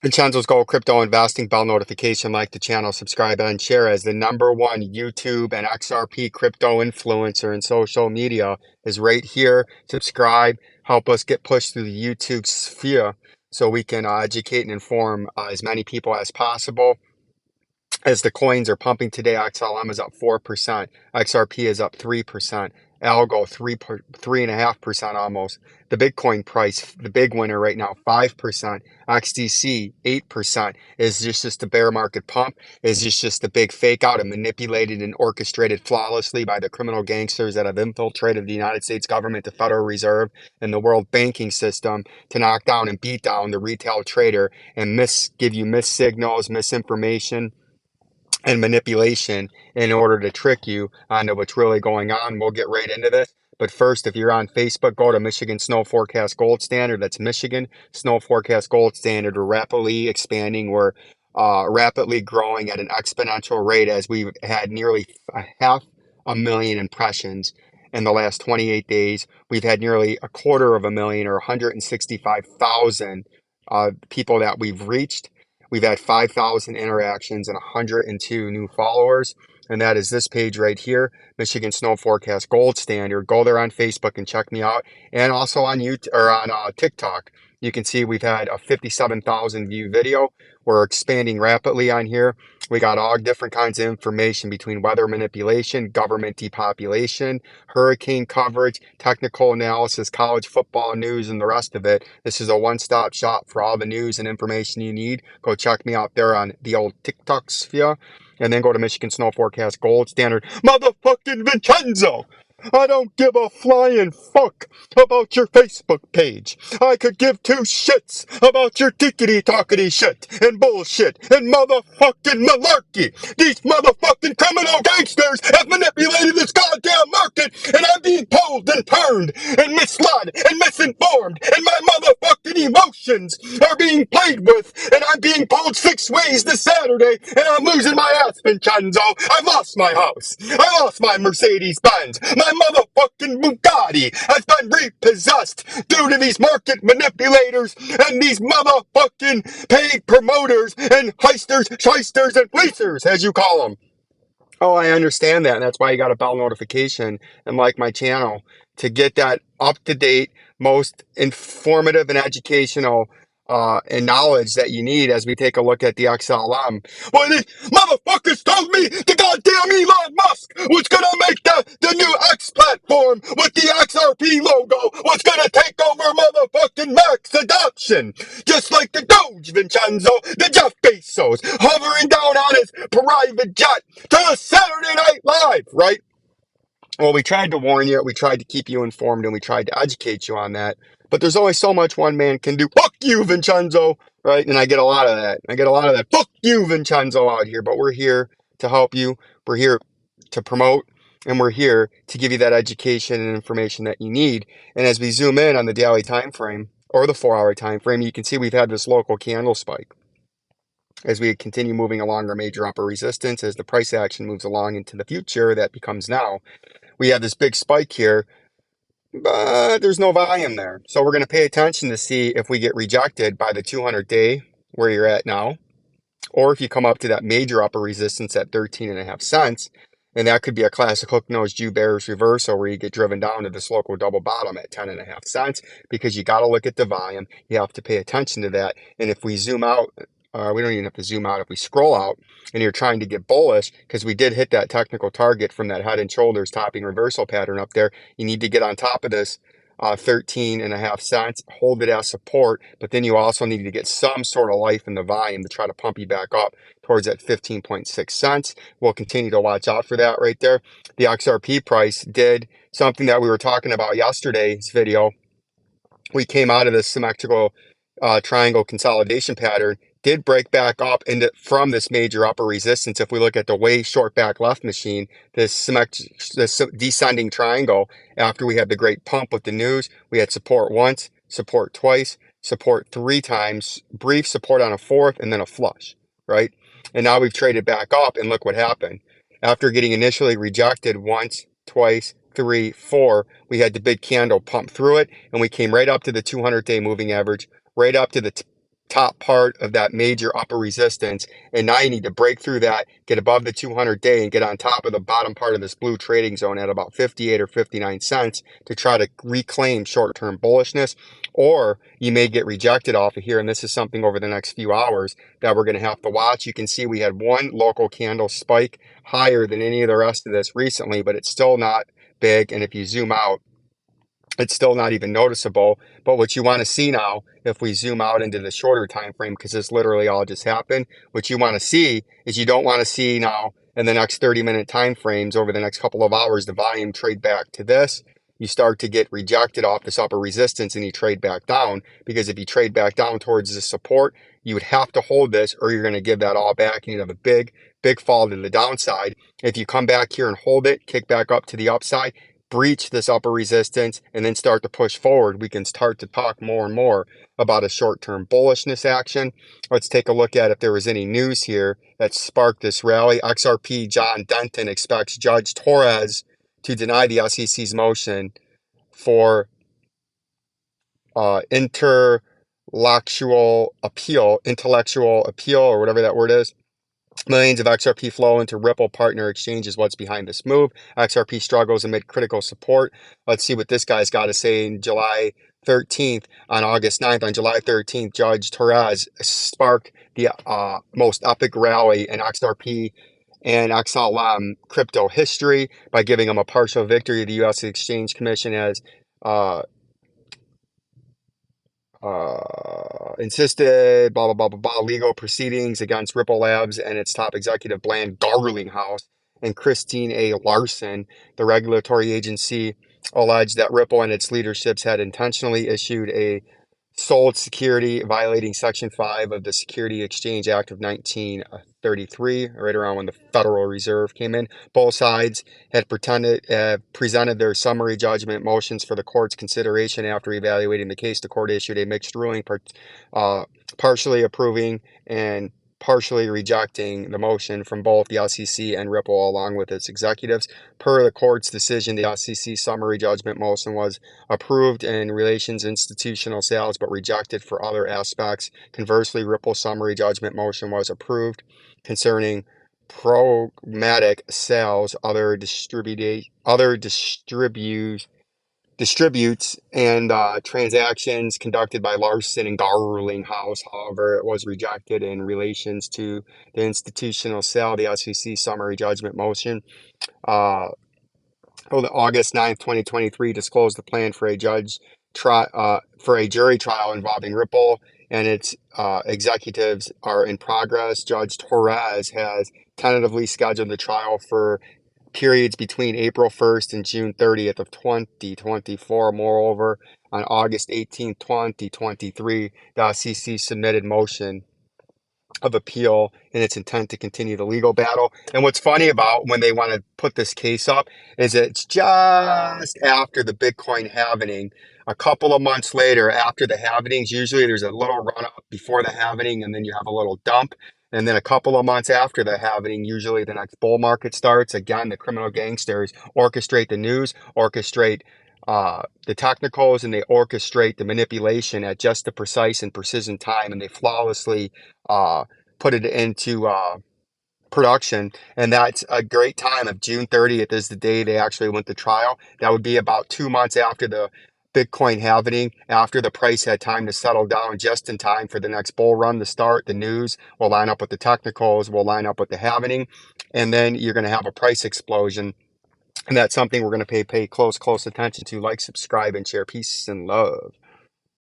Vincenzo's Gold Crypto Investing, bell notification, like the channel, subscribe, and share. As the #1 YouTube and XRP crypto influencer in social media is right here. Subscribe, help us get pushed through the YouTube sphere so we can educate and inform as many people as possible. As the coins are pumping today, XLM is up 4%, XRP is up 3%, Algo 3.5% almost. The Bitcoin price, the big winner right now, 5%, XDC 8%. Is this just a bear market pump? Is this just a big fake out and manipulated and orchestrated flawlessly by the criminal gangsters that have infiltrated the United States government, the Federal Reserve, and the world banking system to knock down and beat down the retail trader and give you missed signals, misinformation, and manipulation in order to trick you onto what's really going on? We'll get right into this. But first, if you're on Facebook, go to Michigan Snow Forecast Gold Standard. That's Michigan Snow Forecast Gold Standard. We're rapidly expanding. We're rapidly growing at an exponential rate as we've had nearly 500,000 impressions in the last 28 days. We've had nearly 250,000 or 165,000 people that we've reached. We've had 5,000 interactions and 102 new followers. And that is this page right here, Michigan Snow Forecast Gold Standard. Go there on Facebook and check me out. And also on YouTube or on TikTok. You can see we've had a 57,000 view video. We're expanding rapidly on here. We got all different kinds of information between weather manipulation, government depopulation, hurricane coverage, technical analysis, college football news, and the rest of it. This is a one-stop shop for all the news and information you need. Go check me out there on the old TikTok sphere. And then go to Michigan Snow Forecast Gold Standard. Motherfucking Vincenzo! I don't give a flying fuck about your Facebook page. I could give two shits about your tickety-talkety shit and bullshit and motherfucking malarkey. These motherfucking criminal gangsters have manipulated this goddamn market, and I'm being pulled and turned and misled and misinformed, and my motherfucking emotions are being played with, and I'm being pulled 6 ways this Saturday, and I'm losing my ass, Vincenzo. I've lost my house. I lost my Mercedes-Benz. My motherfucking Bugatti has been repossessed due to these market manipulators and these motherfucking paid promoters and heisters, shysters, and fleecers, as you call them. Oh, I understand that, and that's why you got a bell notification and like my channel to get that up-to-date, most informative and educational and knowledge that you need as we take a look at the XLM. Well, these motherfuckers told me the goddamn Elon Musk was gonna make the new X platform with the XRP logo was gonna take over motherfucking Max adoption, just like the Doge, Vincenzo, the Jeff Bezos hovering down on his private jet to the Saturday Night Live, right? Well, we tried to warn you, we tried to keep you informed, and we tried to educate you on that. But there's only so much one man can do. Fuck you, Vincenzo, right? And I get a lot of that. I get a lot of that. Fuck you, Vincenzo, out here. But we're here to help you. We're here to promote, and we're here to give you that education and information that you need. And as we zoom in on the daily time frame or the 4-hour time frame, you can see we've had this local candle spike. As we continue moving along our major upper resistance, as the price action moves along into the future, that becomes now. We have this big spike here, but there's no volume there. So we're going to pay attention to see if we get rejected by the 200-day where you're at now, or if you come up to that major upper resistance at 13.5 cents, and that could be a classic hook nose Jew bearish reversal where you get driven down to this local double bottom at 10.5 cents, because you got to look at the volume. You have to pay attention to that. And if we zoom out, we don't even have to zoom out. If we scroll out and you're trying to get bullish, because we did hit that technical target from that head and shoulders topping reversal pattern up there, you need to get on top of this 13.5 cents, hold it as support, but then you also need to get some sort of life in the volume to try to pump you back up towards that 15.6 cents. We'll continue to watch out for that right there. The XRP price did something that we were talking about yesterday's video. We came out of this symmetrical triangle consolidation pattern, did break back up from this major upper resistance. If we look at the way short back left machine, this descending triangle, after we had the great pump with the news, we had support once, support twice, support 3 times, brief support on a 4th, and then a flush, right? And now we've traded back up, and look what happened. After getting initially rejected once, twice, 3, 4, we had the big candle pump through it, and we came right up to the 200-day moving average, right up to the top part of that major upper resistance, and now you need to break through that, get above the 200-day, and get on top of the bottom part of this blue trading zone at about 58 or 59 cents to try to reclaim short-term bullishness. Or you may get rejected off of here, and this is something over the next few hours that we're going to have to watch. You can see we had one local candle spike higher than any of the rest of this recently, but it's still not big, and if you zoom out, it's still not even noticeable. But what you want to see now, if we zoom out into the shorter time frame, because this literally all just happened, what you want to see is, you don't want to see now in the next 30-minute time frames over the next couple of hours the volume trade back to this. You start to get rejected off this upper resistance and you trade back down, because if you trade back down towards the support, you would have to hold this or you're going to give that all back and you'd have a big fall to the downside. If you come back here and hold it, kick back up to the upside, breach this upper resistance, and then start to push forward, we can start to talk more and more about a short-term bullishness action. Let's take a look at if there was any news here that sparked this rally. XRP John Denton expects Judge Torres to deny the SEC's motion for intellectual appeal, or whatever that word is. Millions of XRP flow into Ripple partner exchanges. What's behind this move? XRP struggles amid critical support. Let's see what this guy's got to say in July 13th. On August 9th, on July 13th, Judge Torres sparked the most epic rally in XRP and XLM crypto history by giving them a partial victory. The U.S. Exchange Commission has insisted blah, blah, blah, blah, blah, legal proceedings against Ripple Labs and its top executive, Bland Garlinghouse, and Christine A. Larson. The regulatory agency alleged that Ripple and its leaderships had intentionally issued a sold security violating Section 5 of the Security Exchange Act of 1933, right around when the Federal Reserve came in. Both sides had presented their summary judgment motions for the court's consideration. After evaluating the case, the court issued a mixed ruling, partially approving and partially rejecting the motion from both the SEC and Ripple along with its executives. Per the court's decision, the SEC summary judgment motion was approved in relations institutional sales but rejected for other aspects. Conversely, Ripple's summary judgment motion was approved concerning programmatic sales, other distributes and transactions conducted by Larson and Garlinghouse. However, it was rejected in relations to the institutional sale. The SEC summary judgment motion on August 9th, 2023 disclosed the plan for a jury trial involving Ripple and its executives are in progress. Judge Torres has tentatively scheduled the trial for periods between April 1st and June 30th of 2024. Moreover, on August 18th, 2023, the SEC submitted motion of appeal in its intent to continue the legal battle. And what's funny about when they want to put this case up is it's just after the Bitcoin halvening. A couple of months later, after the halvenings, usually there's a little run up before the halvening and then you have a little dump. And then a couple of months after the halvening, usually the next bull market starts. Again, the criminal gangsters orchestrate the news, orchestrate the technicals, and they orchestrate the manipulation at just the precise and precision time, and they flawlessly put it into production. And that's a great time of June 30th is the day they actually went to trial. That would be about 2 months after the Bitcoin halvening, after the price had time to settle down, just in time for the next bull run to start. The news will line up with the technicals, will line up with the halvening, and then you're going to have a price explosion. And that's something we're going to pay close attention to. Like, subscribe, and share. Peace and love.